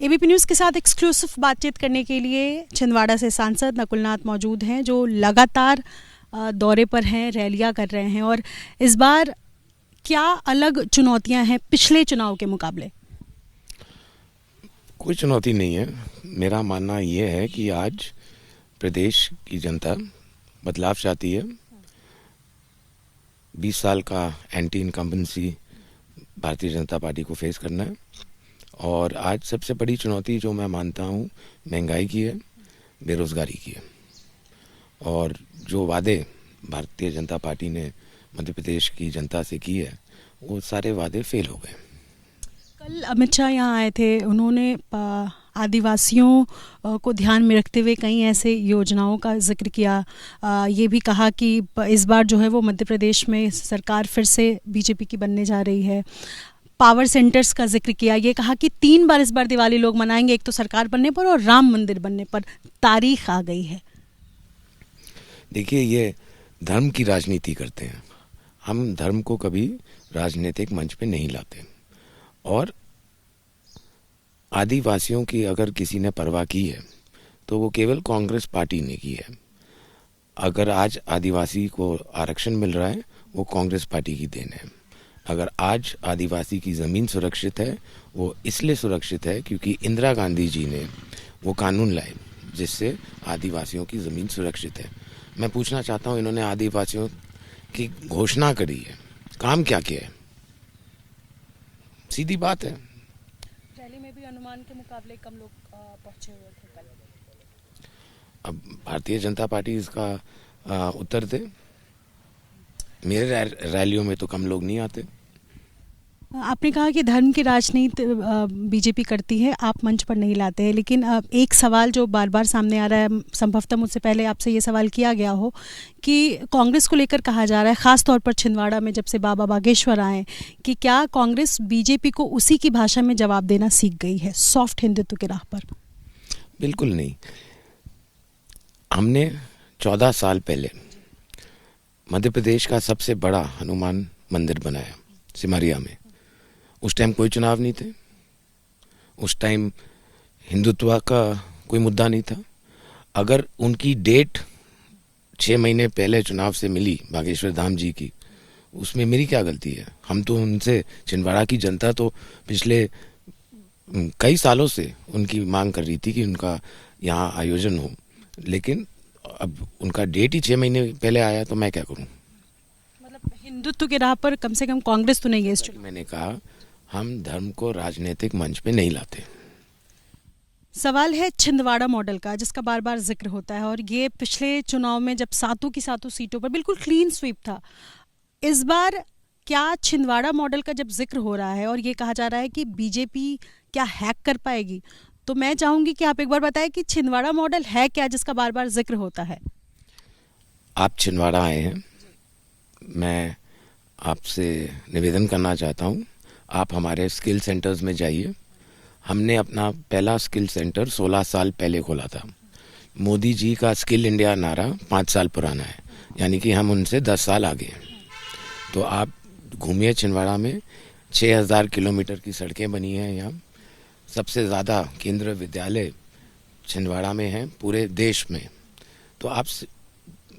ABP news के साथ exclusive बातचीत करने के लिए छिंदवाड़ा से सांसद नकुलनाथ मौजूद हैं, जो लगातार दौरे पर हैं, रैलियां कर रहे हैं। और इस बार क्या अलग चुनौतियां हैं पिछले चुनाव के मुकाबले? कोई चुनौती नहीं है। मेरा मानना ये है कि आज प्रदेश की जनता बदलाव चाहती है। 20 साल का anti incumbency Bharatiya Janata party को फेस करना है। और आज सबसे बड़ी चुनौती जो मैं मानता हूँ महंगाई की है, बेरोज़गारी की है। और जो वादे भारतीय जनता पार्टी ने मध्य प्रदेश की जनता से की है, वो सारे वादे फेल हो गए। कल अमित शाह यहाँ आए थे, उन्होंने आदिवासियों को ध्यान में रखते हुए कई ऐसे योजनाओं का जिक्र किया। ये भी कहा कि इस बार जो है वो मध्य प्रदेश में सरकार फिर से बीजेपी की बनने जा रही है। पावर सेंटर्स का जिक्र किया, ये कहा कि 3 बार इस बार दिवाली लोग मनाएंगे, एक तो सरकार बनने पर और राम मंदिर बनने पर। तारीख आ गई है। देखिए, ये धर्म की राजनीति करते हैं। हम धर्म को कभी राजनीतिक मंच पे नहीं लाते। और आदिवासियों की अगर किसी ने परवाह की है तो वो केवल कांग्रेस पार्टी ने की है। अगर आज आदिवासी को आरक्षण मिल रहा है, वो कांग्रेस पार्टी की देन है। अगर आज आदिवासी की ज़मीन सुरक्षित है, वो इसलिए सुरक्षित है क्योंकि इंदिरा गांधी जी ने वो कानून लाए जिससे आदिवासियों की ज़मीन सुरक्षित है। मैं पूछना चाहता हूँ, इन्होंने आदिवासियों की घोषणा करी है, काम क्या किया है? सीधी बात है। रैली में भी अनुमान के मुकाबले कम लोग पहुंचे हुए थे कल। अब भारतीय जनता पार्टी इसका उत्तर दे। मेरे रैलियों में तो कम लोग नहीं आते। आपने कहा कि धर्म की राजनीति बीजेपी करती है, आप मंच पर नहीं लाते हैं। लेकिन एक सवाल जो बार बार सामने आ रहा है, संभवतः मुझसे पहले आपसे ये सवाल किया गया हो, कि कांग्रेस को लेकर कहा जा रहा है, ख़ास तौर पर छिंदवाड़ा में जब से बाबा बागेश्वर आए, कि क्या कांग्रेस बीजेपी को उसी की भाषा में जवाब देना सीख गई है, सॉफ्ट हिंदुत्व की राह पर? बिल्कुल नहीं। हमने 14 साल पहले मध्य प्रदेश का सबसे बड़ा हनुमान मंदिर बनाया सिमरिया में। उस टाइम कोई चुनाव नहीं थे। उस टाइम हिंदुत्व का कोई मुद्दा नहीं था। अगर उनकी डेट 6 महीने पहले चुनाव से मिली बागेश्वर धाम जी की, उसमें मेरी क्या गलती है? हम तो उनसे, छिंदवाड़ा की जनता तो पिछले कई सालों से उनकी मांग कर रही थी कि उनका यहाँ आयोजन हो, लेकिन अब उनका डेट ही 6 महीने पहले आया, तो मैं क्या करूं? मतलब हिंदुत्व की राह पर कम से कम कांग्रेस तो नहीं है। मैंने कहा, हम धर्म को राजनीतिक मंच पे नहीं लाते। सवाल है छिंदवाड़ा मॉडल का, जिसका बार बार जिक्र होता है। और ये पिछले चुनाव में जब सातों की सातों सीटों पर बिल्कुल क्लीन स्वीप था, इस बार क्या छिंदवाड़ा मॉडल का जब जिक्र हो रहा है और ये कहा जा रहा है कि बीजेपी क्या हैक कर पाएगी, तो मैं चाहूंगी कि आप एक बार बताएं कि छिंदवाड़ा मॉडल है क्या जिसका बार बार जिक्र होता है। आप छिंदवाड़ा आए हैं, मैं आपसे निवेदन करना चाहता हूँ, आप हमारे स्किल सेंटर्स में जाइए। हमने अपना पहला स्किल सेंटर 16 साल पहले खोला था। मोदी जी का स्किल इंडिया नारा 5 साल पुराना है, यानी कि हम उनसे 10 साल आगे हैं। तो आप घूमिए छिंदवाड़ा में। 6000 किलोमीटर की सड़कें बनी हैं यहाँ। सबसे ज़्यादा केंद्रीय विद्यालय छिंदवाड़ा में हैं पूरे देश में। तो आप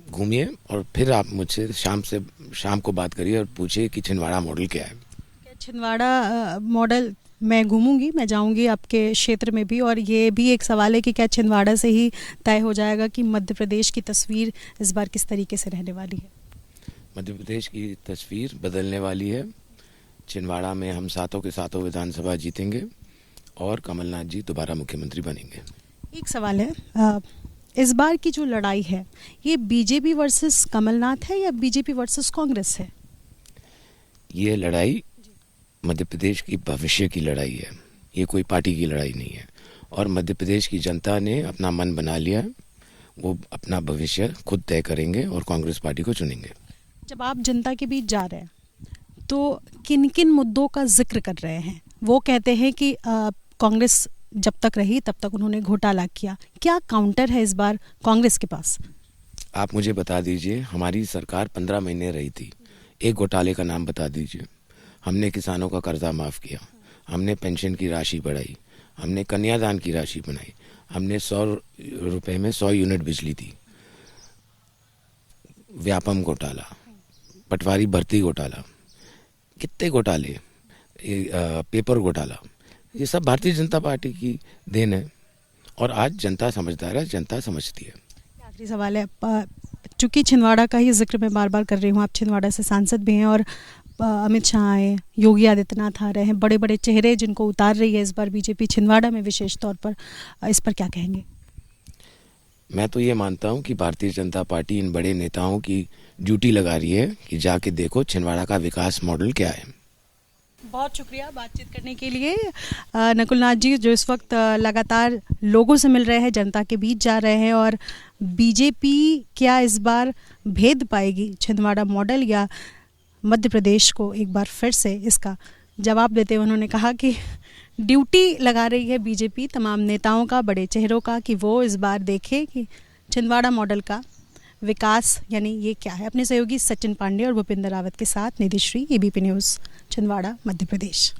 घूमिए और फिर आप मुझसे शाम को बात करिए और पूछिए कि छिंदवाड़ा मॉडल क्या है। छिंदवाड़ा मॉडल मैं घूमूंगी, मैं जाऊंगी आपके क्षेत्र में भी। और ये भी एक सवाल है कि क्या छिंदवाड़ा से ही तय हो जाएगा कि मध्य प्रदेश की तस्वीर इस बार किस तरीके से रहने वाली है? मध्य प्रदेश की तस्वीर बदलने वाली है। छिंदवाड़ा में हम सातों के सातों विधानसभा जीतेंगे और कमलनाथ जी दोबारा मुख्यमंत्री बनेंगे। एक सवाल है, इस बार की जो लड़ाई है, ये बीजेपी वर्सेस कमलनाथ है या बीजेपी वर्सेस कांग्रेस है? ये लड़ाई मध्य प्रदेश की भविष्य की लड़ाई है। ये कोई पार्टी की लड़ाई नहीं है। और मध्य प्रदेश की जनता ने अपना मन बना लिया है, वो अपना भविष्य खुद तय करेंगे और कांग्रेस पार्टी को चुनेंगे। जब आप जनता के बीच जा रहे हैं तो किन किन मुद्दों का जिक्र कर रहे हैं? वो कहते हैं कि कांग्रेस जब तक रही तब तक उन्होंने घोटाला किया। क्या काउंटर है इस बार कांग्रेस के पास? आप मुझे बता दीजिए, हमारी सरकार 15 महीने रही थी, एक घोटाले का नाम बता दीजिए। हमने किसानों का कर्जा माफ़ किया, हमने पेंशन की राशि बढ़ाई, हमने कन्यादान की राशि बनाई, हमने 100 रुपए में 100 यूनिट बिजली दी, व्यापम घोटाला, पटवारी भर्ती घोटाला, कितने घोटाले, पेपर घोटाला, ये सब भारतीय जनता पार्टी की देन है। और आज जनता समझदार है, जनता समझती है। आखिरी सवाल है, चूंकि छिंदवाड़ा का ही जिक्र मैं बार बार कर रही हूँ, आप छिंदवाड़ा से सांसद भी हैं और अमित शाह आए, योगी आदित्यनाथ आ रहे हैं, बड़े बड़े चेहरे जिनको उतार रही है इस बार बीजेपी छिंदवाड़ा में विशेष तौर पर, इस पर क्या कहेंगे? मैं तो ये मानता हूँ कि भारतीय जनता पार्टी इन बड़े नेताओं की ड्यूटी लगा रही है कि जाके देखो छिंदवाड़ा का विकास मॉडल क्या है। बहुत शुक्रिया बातचीत करने के लिए नकुल नाथ जी, जो इस वक्त लगातार लोगों से मिल रहे हैं, जनता के बीच जा रहे हैं, और बीजेपी क्या इस बार भेद पाएगी छिंदवाड़ा मॉडल या मध्य प्रदेश को एक बार फिर से इसका जवाब देते हुए उन्होंने कहा कि ड्यूटी लगा रही है बीजेपी तमाम नेताओं का, बड़े चेहरों का, कि वो इस बार देखे कि छिंदवाड़ा मॉडल का विकास यानी ये क्या है। अपने सहयोगी सचिन पांडे और भूपिंदर रावत के साथ निधि श्री, एबीपी न्यूज़, छिंदवाड़ा, मध्य प्रदेश।